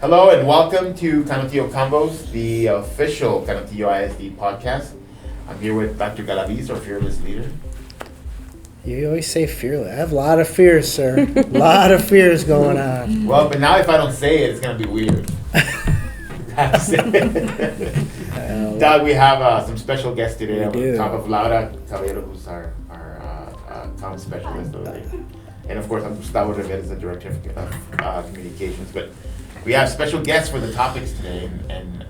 Hello and welcome to Canutillo Convos, the official Canutillo ISD podcast. I'm here with Dr. Galaviz, our fearless leader. You always say fearless. I have a lot of fears, sir. A lot of fears going on. Well, but now if I don't say it, it's going to be weird. Doug, we have some special guests today. On top of Laura Caballero, who's our comm specialist over there. And of course, I'm Gustavo Rivera, the director of communications. But we have special guests for the topics today, and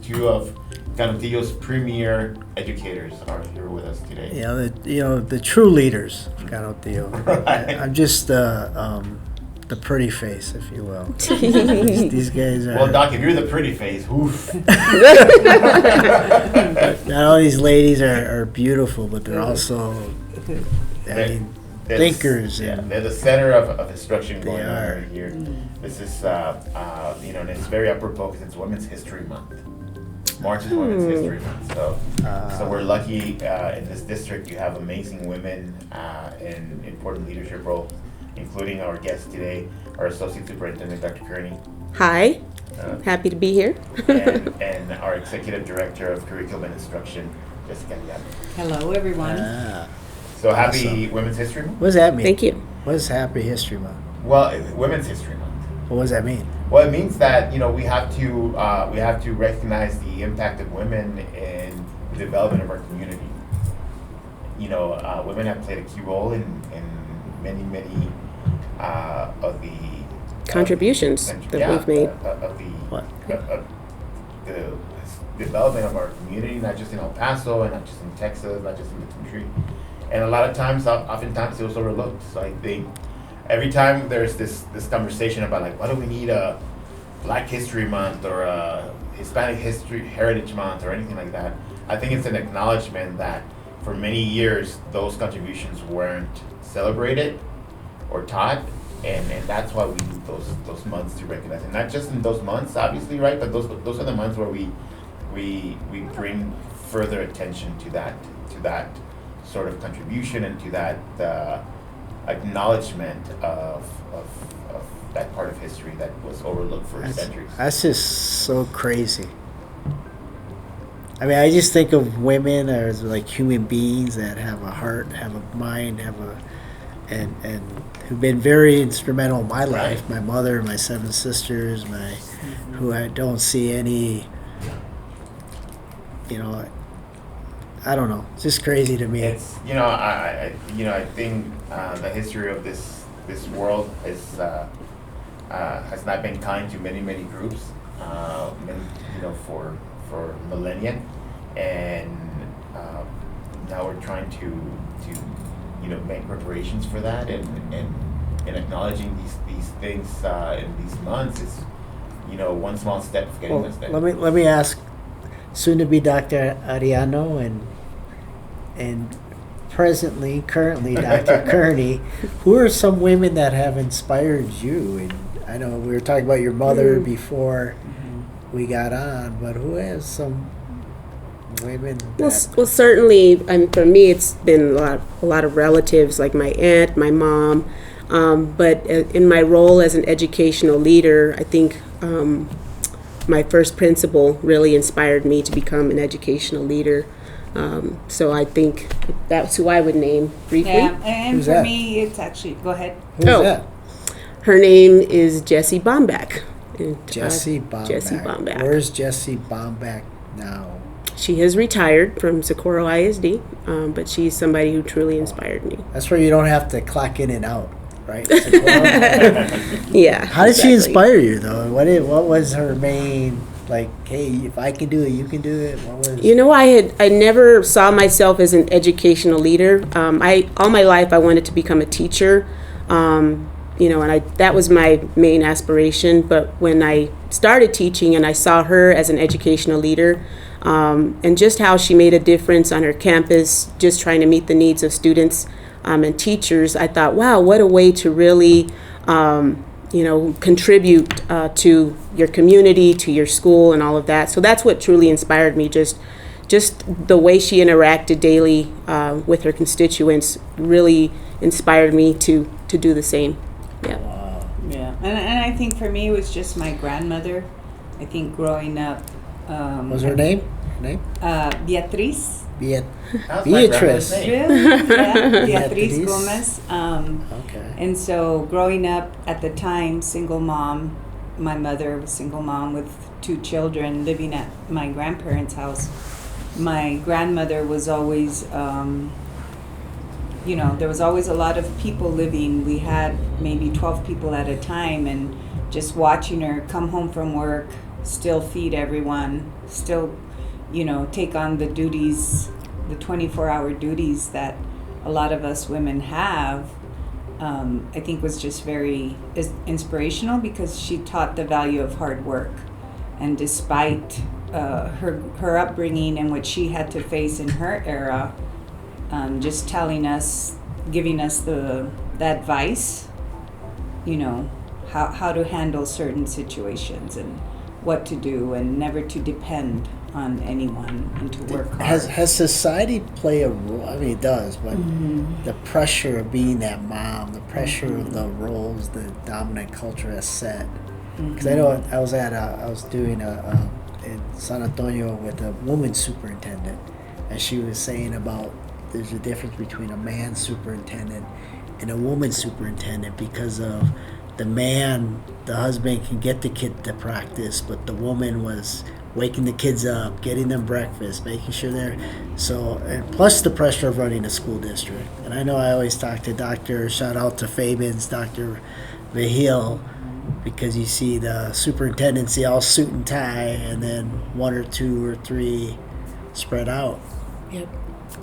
two of Canutillo's premier educators are here with us today. The true leaders of Canutillo. Right. I'm just the pretty face, if you will. these guys are. Well, Doc, if you're the pretty face, oof. Not all these ladies are beautiful, but they're also, thinkers. Yeah, they're the center of instruction going on are. right here. This is, and it's very apropos because it's Women's History Month. March is Women's History Month, so we're lucky in this district. You have amazing women in important leadership roles, including our guest today, our Associate Superintendent, Dr. Kerney. Hi, happy to be here. and our Executive Director of Curriculum and Instruction, Jessica. Hello, everyone. So happy Awesome. Women's History Month. What does that mean? Thank you. What is Happy History Month? Well, Women's History Month. What does that mean? Well, it means that we have to recognize the impact of women in the development of our community. Women have played a key role in many of the Contributions that we've made. Of the development of our community, not just in El Paso, and not just in Texas, not just in the country. And a lot of times, oftentimes, it was overlooked. So I think every time there's this conversation about why do we need a Black History Month or a Hispanic Heritage Month or anything like that, I think it's an acknowledgement that for many years those contributions weren't celebrated or taught, and that's why we need those months to recognize, and not just in those months, obviously, right? But those are the months where we bring further attention to that sort of contribution and to that acknowledgement of that part of history that was overlooked for centuries. That's just so crazy. I mean, I just think of women as like human beings that have a heart, have a mind, and who've been very instrumental in my life. Right. My mother, my 7 sisters, who I don't see any. I don't know. It's just crazy to me. It's I think the history of this world has not been kind to many groups, for millennia, and now we're trying to make reparations for that, and acknowledging these things in these months is one small step of getting us there. Let me ask, soon to be Dr. Ariano and currently Dr. Kerney, who are some women that have inspired you? And I know we were talking about your mother before we got on, but who has some women? Well, certainly, for me, it's been a lot of relatives, like my aunt, my mom. But in my role as an educational leader, I think my first principal really inspired me to become an educational leader. So I think that's who I would name briefly. Yeah, and Who's for that? me, it's actually, go ahead. Who's that? Her name is Jessie Bomback. Jessie Bomback. Jessie Bomback. Where's Jessie Bomback now? She has retired from Socorro ISD, but she's somebody who truly inspired me. That's where you don't have to clock in and out, right? Yeah. How did she exactly. inspire you, though? What was her main, hey, if I can do it, you can do it? What was? I never saw myself as an educational leader. All my life I wanted to become a teacher, and that was my main aspiration. But when I started teaching and I saw her as an educational leader, and just how she made a difference on her campus, just trying to meet the needs of students and teachers, I thought, wow, what a way to really contribute to your community, to your school, and all of that. So that's what truly inspired me. Just the way she interacted daily with her constituents really inspired me to do the same. Yeah. Wow. Yeah, and I think for me it was just my grandmother. I think growing up. What's her name? Beatriz. Beat- That was my grandmother's Beatrice. name. Really? Yeah, Beatriz Beatriz. Gomez. Okay. And so growing up at the time, single mom, my mother was single mom with 2 children living at my grandparents' house. My grandmother was always, there was always a lot of people living. We had maybe 12 people at a time, and just watching her come home from work, still feed everyone, still, take on the duties, the 24-hour duties that a lot of us women have. I think was just very inspirational because she taught the value of hard work, and despite her upbringing and what she had to face in her era, just telling us, giving us the advice, how to handle certain situations and what to do, and never to depend on anyone and to work hard. Has society play a role? I mean, it does, but the pressure of being that mom, the pressure of the roles the dominant culture has set. Because I know I was doing in San Antonio with a woman superintendent, and she was saying about there's a difference between a man superintendent and a woman superintendent because of the man, the husband can get the kid to practice, but the woman was waking the kids up, getting them breakfast, making sure they're and plus the pressure of running a school district. And I know I always talk to shout out to Fabian's Dr. Vahil, because you see the superintendency all suit and tie, and then 1 or 2 or 3 spread out. Yep.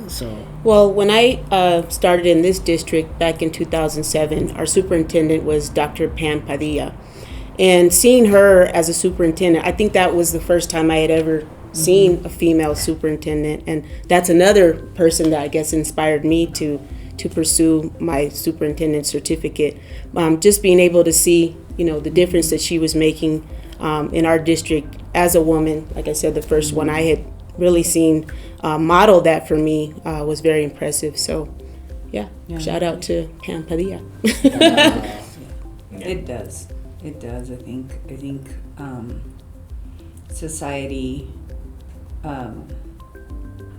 So Well, when I started in this district back in 2007, our superintendent was Dr. Pam Padilla. And seeing her as a superintendent, I think that was the first time I had ever seen a female superintendent. And that's another person that I guess inspired me to pursue my superintendent certificate. Just being able to see, the difference that she was making in our district as a woman. Like I said, the first one I had really seen model that for me was very impressive. So, yeah. Shout out to Pam Padilla. It does. It does. I think society,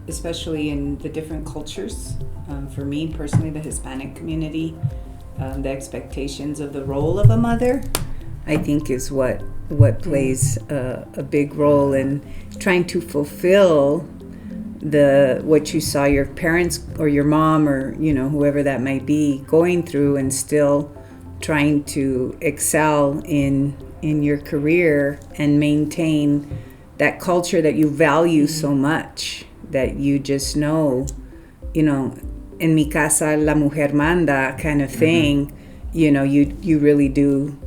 especially in the different cultures, for me personally, the Hispanic community, the expectations of the role of a mother, I think is what plays a big role in trying to fulfill what you saw your parents or your mom or whoever that might be going through, and still trying to excel in your career and maintain that culture that you value so much, that you just know, en mi casa la mujer manda kind of thing. You really do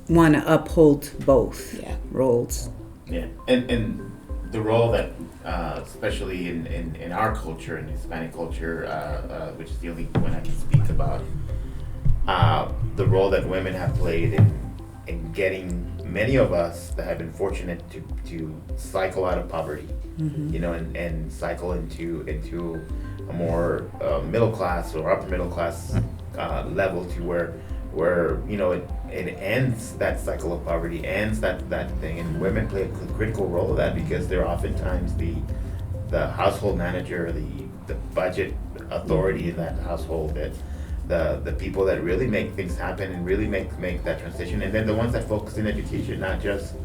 want to uphold both roles. Yeah, and the role that especially in our culture, in Hispanic culture, which is the only one I can speak about, the role that women have played in getting many of us that have been fortunate to cycle out of poverty, and cycle into a more middle class or upper middle class level, to where it ends that cycle of poverty, ends that thing, and women play a critical role of that, because they're oftentimes the household manager, the budget authority in that household, that the people that really make things happen and really make that transition, and then the ones that focus in education, not just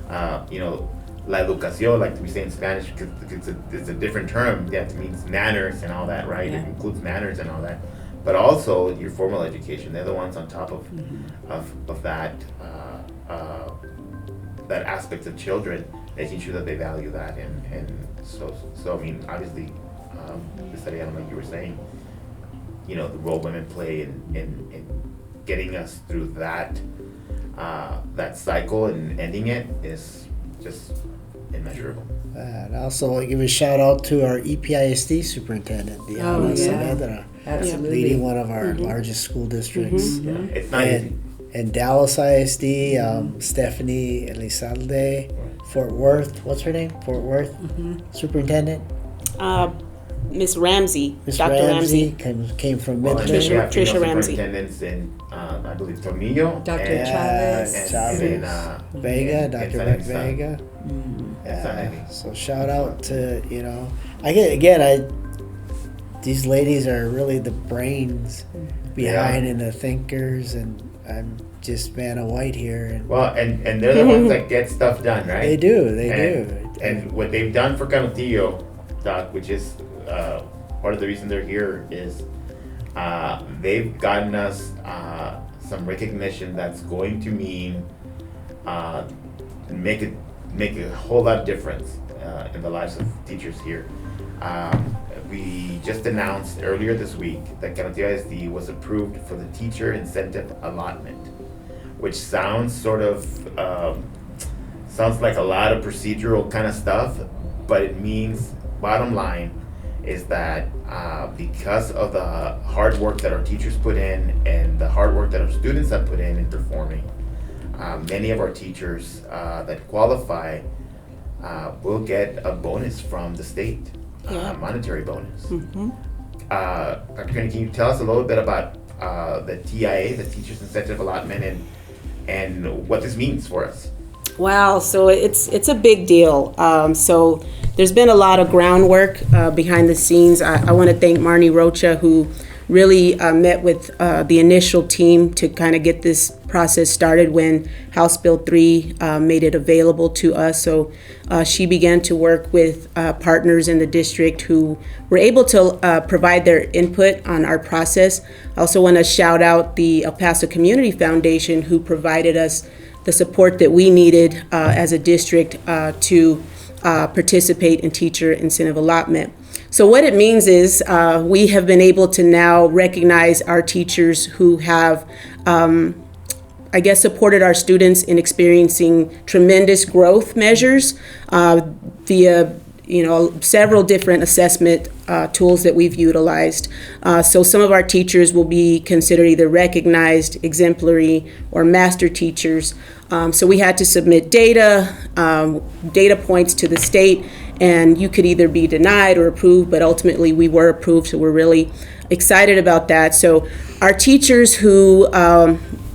la educación, like we say in Spanish, because it's a different term. Yeah, it means manners and all that, right? Yeah. It includes manners and all that, but also your formal education. They're the ones on top of that that aspect of children, making sure that they value that, and so I mean, obviously, Ariana, like you were saying, the role women play in getting us through that cycle and ending it is just immeasurable. and also give a shout out to our EPISD superintendent, Diana Saavedra, Absolutely. leading one of our largest school districts. Yeah, it's not easy. And Dallas ISD, Stephanie Elizalde, Fort Worth, what's her name? Fort Worth superintendent. Miss Ramsey, Miss Dr. Ramsey Ramsey. came from Well, and then Midland. we have Tricia female Ramsey. superintendents in, I believe, Tornillo. Dr. and- Chavez. And then, Vega, and Dr. San Rick Luis. Vega. And San Luis. So shout out to, these ladies are really the brains behind and the thinkers, and I'm just man of white here. And Well, and they're the ones that get stuff done, right? they do. And what they've done for Canutillo, Doc, which is part of the reason they're here, is they've gotten us some recognition that's going to mean make a whole lot of difference in the lives of teachers here. We just announced earlier this week that Canutillo ISD was approved for the Teacher Incentive Allotment, which sounds sounds like a lot of procedural kind of stuff, but it means, bottom line, is that because of the hard work that our teachers put in and the hard work that our students have put in performing, many of our teachers that qualify will get a bonus from the state, monetary bonus. Dr. Kerney, can you tell us a little bit about the TIA, the Teachers Incentive Allotment, and what this means for us? Wow, so it's a big deal. So there's been a lot of groundwork behind the scenes. I want to thank Marnie Rocha, who really met with the initial team to kind of get this process started when House Bill 3 made it available to us. So she began to work with partners in the district who were able to provide their input on our process. I also want to shout out the El Paso Community Foundation, who provided us the support that we needed as a district to participate in Teacher Incentive Allotment. So what it means is we have been able to now recognize our teachers who have, supported our students in experiencing tremendous growth measures via several different assessment tools that we've utilized. So some of our teachers will be considered either recognized, exemplary, or master teachers. So we had to submit data points to the state, and you could either be denied or approved, but ultimately we were approved, so we're really excited about that. So our teachers who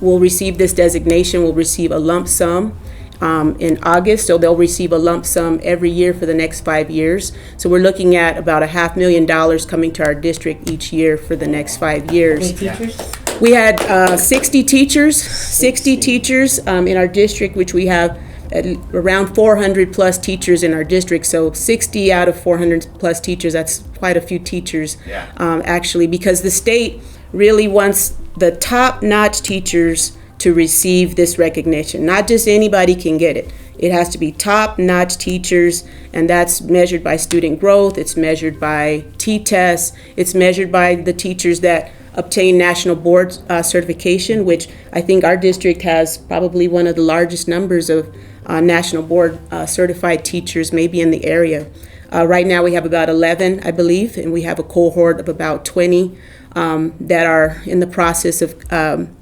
will receive this designation will receive a lump sum in August, so they'll receive a lump sum every year for the next 5 years. So we're looking at about $500,000 coming to our district each year for the next 5 years. Teachers? We had 60 teachers in our district, which we have around 400 plus teachers in our district. So 60 out of 400 plus teachers, that's quite a few teachers, actually, because the state really wants the top-notch teachers to receive this recognition. Not just anybody can get it. It has to be top-notch teachers, and that's measured by student growth, it's measured by T-tests, it's measured by the teachers that obtain national board certification, which I think our district has probably one of the largest numbers of national board certified teachers maybe in the area. Right now we have about 11, I believe, and we have a cohort of about 20 that are in the process of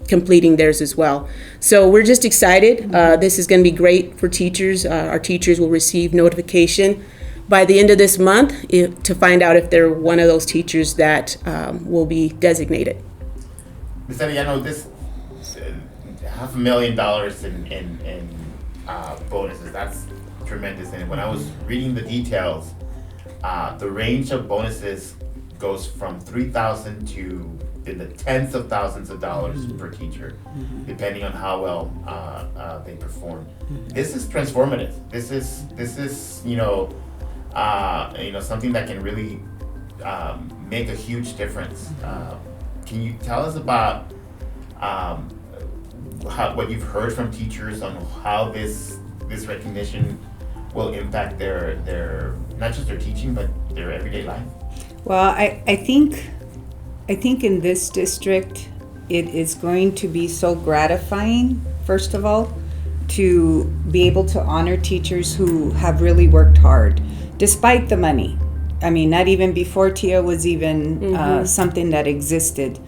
completing theirs as well. So we're just excited. This is going to be great for teachers. Our teachers will receive notification by the end of this month to find out if they're one of those teachers that will be designated. Ms. Arellano, this $500,000 in bonuses, that's tremendous. And when I was reading the details, the range of bonuses goes from $3,000 to in the tens of thousands of dollars per teacher, depending on how well they perform. This is transformative. This is something that can really make a huge difference. Can you tell us about what you've heard from teachers on how this recognition will impact their not just their teaching but their everyday life? Well, I think in this district, it is going to be so gratifying, first of all, to be able to honor teachers who have really worked hard, despite the money. I mean, not even before TIA was even something that existed.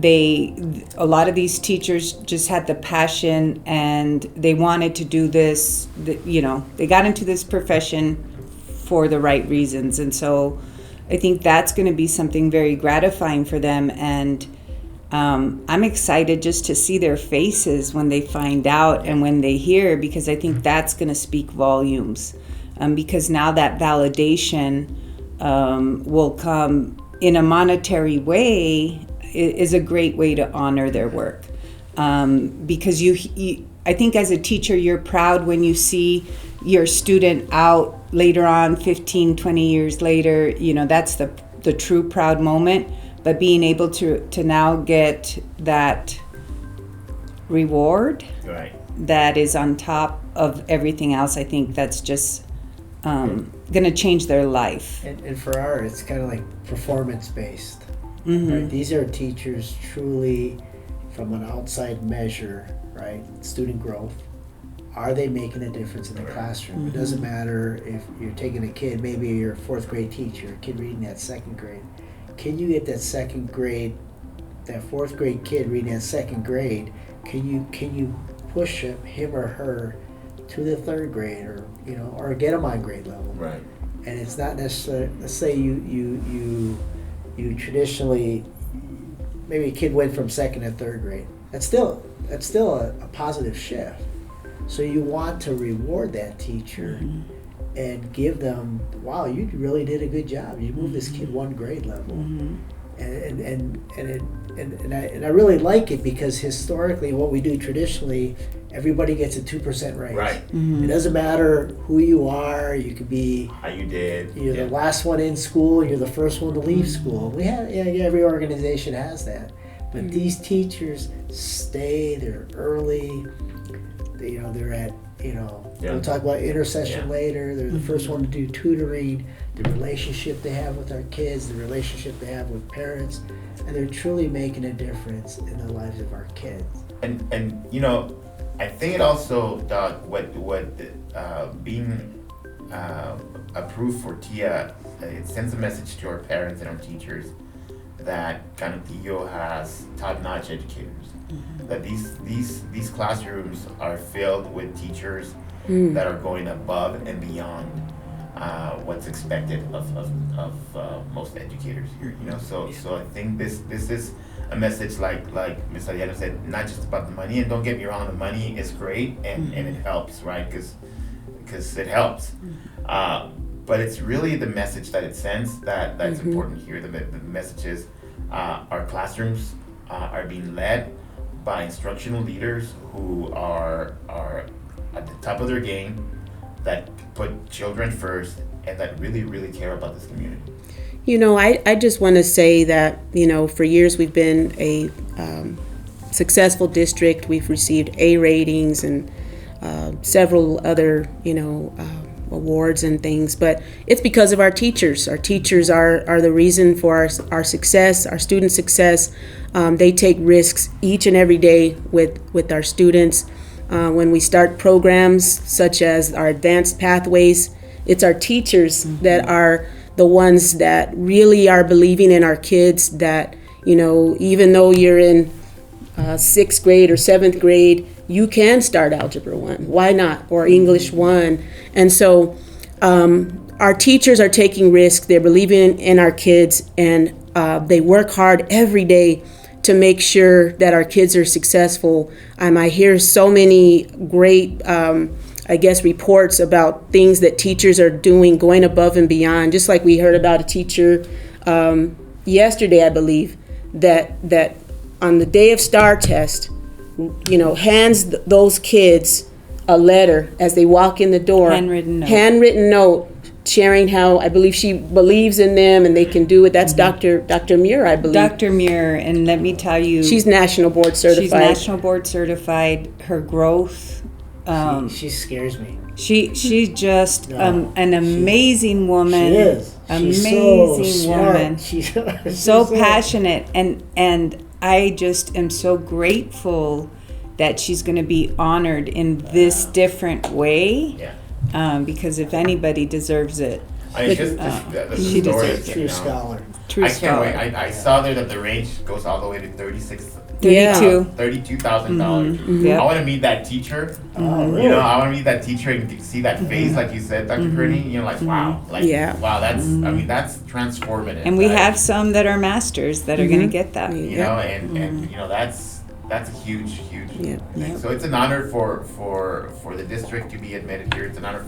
A lot of these teachers just had the passion and they wanted to do this, they got into this profession for the right reasons. And so I think that's going to be something very gratifying for them. And I'm excited just to see their faces when they find out and when they hear, because I think that's going to speak volumes. Because now that validation will come in a monetary way is a great way to honor their work. Because I think as a teacher, you're proud when you see your student out later on, 15, 20 years later, that's the true proud moment. But being able to now get that reward Right. that is on top of everything else, I think that's just going to change their life. And for our, it's kind of like performance-based. Mm-hmm. Right? These are teachers truly from an outside measure, right? Student growth. Are they making a difference in the classroom? Mm-hmm. It doesn't matter if you're taking a kid, maybe you're a fourth grade teacher, a kid reading that second grade. Can you get that second grade, that fourth grade kid reading that second grade, can you push him or her to the third grade, or get them on grade level? Right. And it's not necessarily, let's say you traditionally, maybe a kid went from second to third grade. That's still a positive shift. So you want to reward that teacher and give them, wow, you really did a good job. You moved this kid one grade level. And I really like it because historically what we do traditionally, everybody gets a 2% raise. Right. It doesn't matter who you are. You could be, How you did. you're the last one in school, you're the first one to leave school. We have, every organization has that. But these teachers stay, they're early, they're at, we'll talk about Intersession later. They're the first one to do tutoring, the relationship they have with our kids, the relationship they have with parents, and they're truly making a difference in the lives of our kids. And I think it also, Doc, what being approved for TIA, it sends a message to our parents and our teachers that Canutillo has top-notch educators. That these classrooms are filled with teachers that are going above and beyond what's expected of most educators here. So I think this is a message like Ms. Ariana said, not just about the money. And don't get me wrong, the money is great and it helps, right? Because it helps. But it's really the message that it sends that's important here. The message is our classrooms are being led by instructional leaders who are at the top of their game, that put children first, and that really, really care about this community. I just want to say that, for years we've been a successful district. We've received A ratings and several other, awards and things, but it's because of our teachers. Our teachers are the reason for our success, our student success. They take risks each and every day with our students. When we start programs such as our advanced pathways, it's our teachers that are the ones that really are believing in our kids, that, even though you're in 6th grade or 7th grade, you can start Algebra 1. Why not? Or English 1. And so our teachers are taking risks. They're believing in our kids, and they work hard every day to make sure that our kids are successful. I hear so many great, reports about things that teachers are doing, going above and beyond. Just like we heard about a teacher yesterday, I believe, that on the day of STAR test, hands those kids a letter as they walk in the door. Handwritten note sharing how I believe she believes in them and they can do it. That's Dr. Muir, I believe. Dr. Muir, and let me tell you, she's national board certified. She's national board certified. Her growth. She scares me. She's just an amazing woman. She is. Amazing She's so woman. She's so passionate, and I just am so grateful that she's going to be honored in this different way. Yeah. Because if anybody deserves it, she deserves it. True scholar. True I scholar. can't wait. I saw there that the range goes all the way to 36 Yeah. $32,000. Yep. I want to meet that teacher. Oh, really? You know, I want to meet that teacher and see that face, like you said, Dr. Kerney. You know, like wow, like Yeah. wow. That's I mean, that's transformative. And we right? have some that are masters that are going to get that. You know, and you know that's a huge Yeah. thing. So it's an honor for the district to be admitted here. It's an honor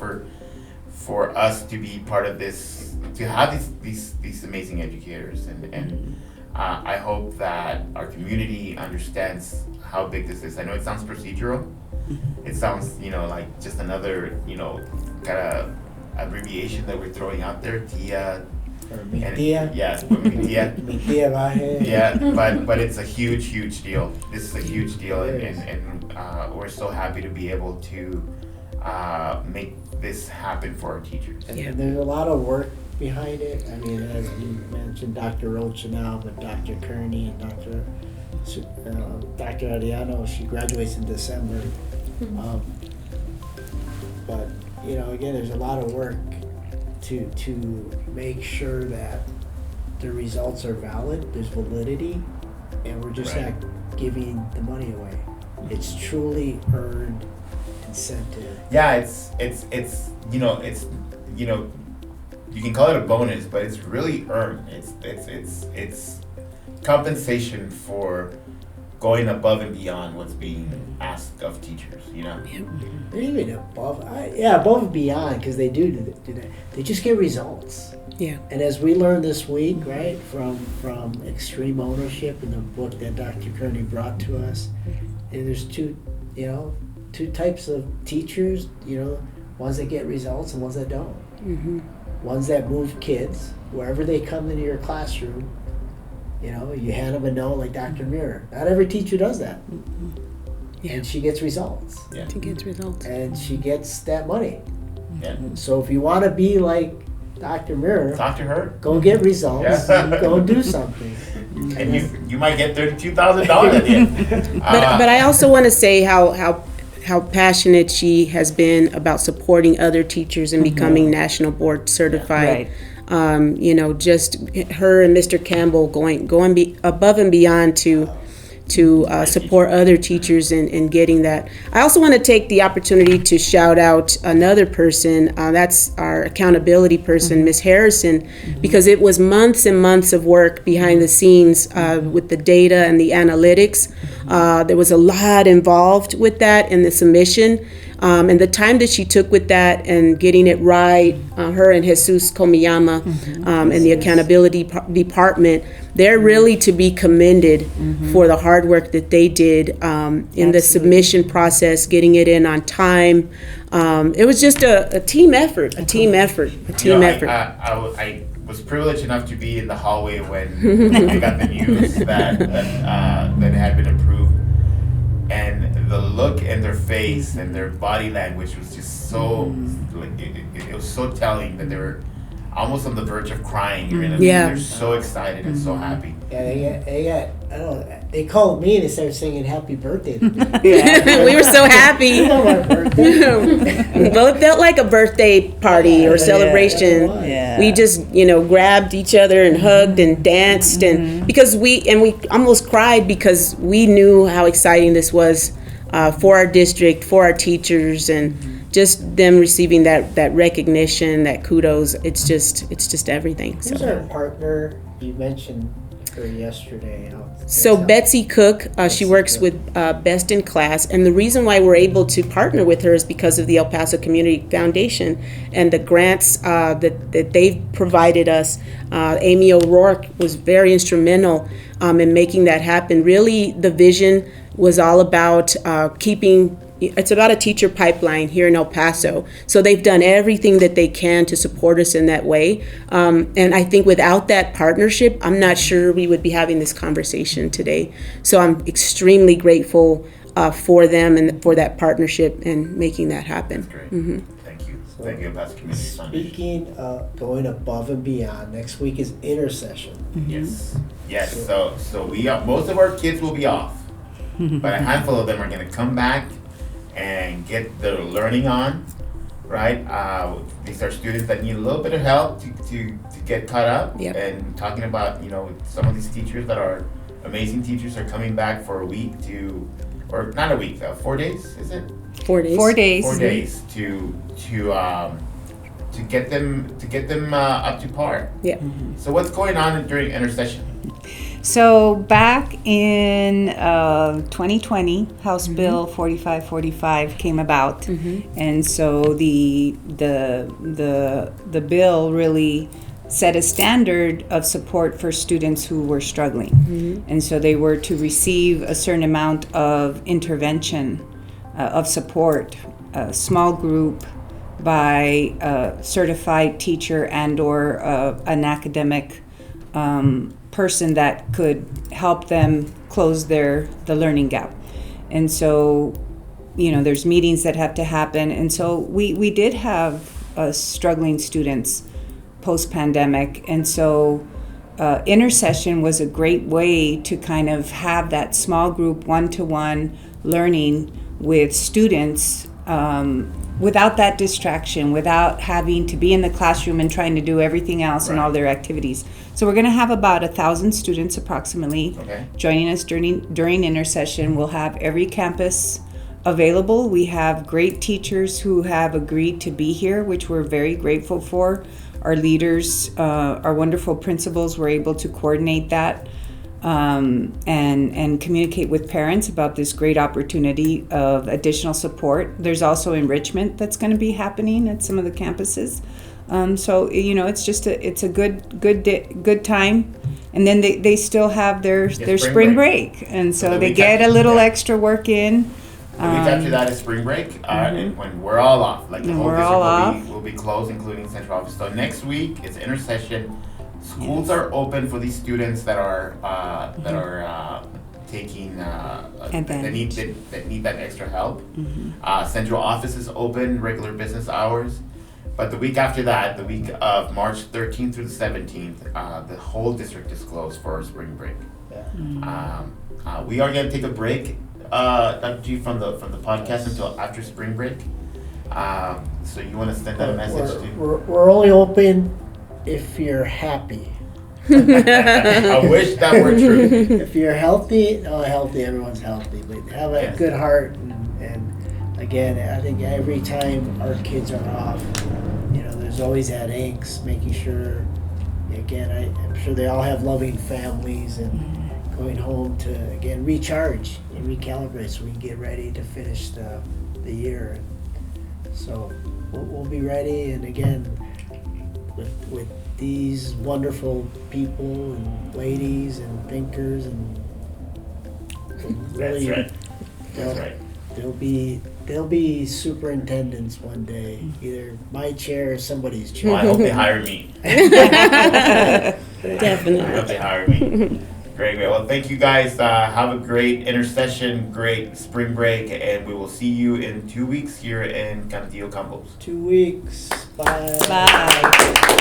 for us to be part of this, to have these amazing educators, and I hope that our community understands how big this is. I know it sounds procedural. It sounds, you know, like just another, you know, kind of abbreviation that we're throwing out there, TIA. Or mi tía. Yeah, mi tía. Mi tía Baje. Yeah, but it's a huge deal. This is a huge deal, and we're so happy to be able to make this happen for our teachers. And there's a lot of work behind it. I mean, as you mentioned, Dr. Rocha now, but Dr. Kerney and Dr. Ariano, she graduates in December. But, you know, again, there's a lot of work to make sure that the results are valid, there's validity, and we're just Right. not giving the money away. It's truly earned incentive. Yeah, it's you know, you can call it a bonus, but it's really earned. It's compensation for going above and beyond what's being asked of teachers. You know. They're even above, above and beyond, because they do that. They just get results. Yeah. And as we learned this week, right, from Extreme Ownership in the book that Dr. Kerney brought to us, and there's two types of teachers, you know, ones that get results and ones that don't. Ones that move kids, wherever they come into your classroom, you know, you hand them a note like Dr. Mirror. Not every teacher does that. Yeah. And she gets results. Yeah. To get results. And she gets that money. Yeah. So if you want to be like Dr. Mirror, Talk to her, go get results Yeah. and go do something. and you might get $32,000 at the end. But I also want to say how passionate she has been about supporting other teachers and becoming national board certified. Right. You know, just her and Mr. Campbell going above and beyond to support other teachers in getting that. I also want to take the opportunity to shout out another person. That's our accountability person, Ms. Harrison, because it was months and months of work behind the scenes with the data and the analytics. There was a lot involved with that in the submission. And the time that she took with that and getting it right, her and Jesus Komiyama and the accountability department, they're really to be commended for the hard work that they did in the submission process, getting it in on time. It was just a team effort, a team effort. I was privileged enough to be in the hallway when I got the news that it had been approved, and the look in their face and their body language was just so like it was so telling that they were almost on the verge of crying. You know, Yeah. they're so excited and so happy. Yeah, they got, I don't know, they called me and they started singing happy birthday. We were so happy. We both felt like a birthday party or celebration. Yeah. We just, you know, grabbed each other and hugged and danced, and because we almost cried because we knew how exciting this was for our district, for our teachers, and just them receiving that recognition, that kudos. It's just everything. Who's our partner? You mentioned her yesterday. So Betsy Cook, she works with Best in Class, and the reason why we're able to partner with her is because of the El Paso Community Foundation and the grants that they've provided us. Amy O'Rourke was very instrumental in making that happen. Really, the vision was all about it's about a teacher pipeline here in El Paso. So they've done everything that they can to support us in that way. And I think without that partnership, I'm not sure we would be having this conversation today. So I'm extremely grateful for them and for that partnership and making that happen. That's great. Thank you. Thank you, Paso Community Foundation. Speaking of going above and beyond, next week is Intersession. Yes. So most of our kids will be off, but a handful of them are going to come back and get their learning on, right? These are students that need a little bit of help to get caught up. Yep. And talking about, you know, some of these teachers that are amazing teachers are coming back for a week or not a week, 4 days, is it? 4 days. 4 days. 4 days to get them up to par. Yeah. So what's going on during Intersession? So back in 2020, House Bill 4545 came about, and so the bill really set a standard of support for students who were struggling, and so they were to receive a certain amount of intervention, of support, a small group by a certified teacher and/or an academic person that could help them close the learning gap. And so, there's meetings that have to happen. And so we did have struggling students post-pandemic. And so Intersession was a great way to kind of have that small group one-to-one learning with students without that distraction, without having to be in the classroom and trying to do everything else and all their activities. So we're going to have about 1,000 students approximately joining us during Intersession. We'll have every campus available. We have great teachers who have agreed to be here, which we're very grateful for. Our leaders, our wonderful principals were able to coordinate that and communicate with parents about this great opportunity of additional support. There's also enrichment that's going to be happening at some of the campuses. So it's just a good time, and then they still have their spring break, and so they get a little extra work in. The week after that is spring break, and when we're all off, like the whole district will be closed, including central office. So next week it's Intersession. Schools are open for these students that are taking that need that extra help. Central office is open, regular business hours. But the week after that, the week of March 13th through the 17th, the whole district is closed for spring break. We are going to take a break, Dr. G, from the podcast until after spring break. So you want to send that message to? We're only open if you're happy. I wish that were true. If you're healthy, everyone's healthy, but have a good heart. And again, I think every time our kids are off, there's always that angst, making sure, again, I'm sure they all have loving families and going home to, again, recharge and recalibrate so we can get ready to finish the year. So we'll be ready, and again, with these wonderful people and ladies and thinkers, and really, That's right. They'll be superintendents one day, either my chair or somebody's chair. Well, I hope they hire me. Definitely. I hope they hire me. Great. Well, thank you guys. Have a great Intersession, great spring break, and we will see you in 2 weeks here in Canutillo, Convos. 2 weeks. Bye. Bye.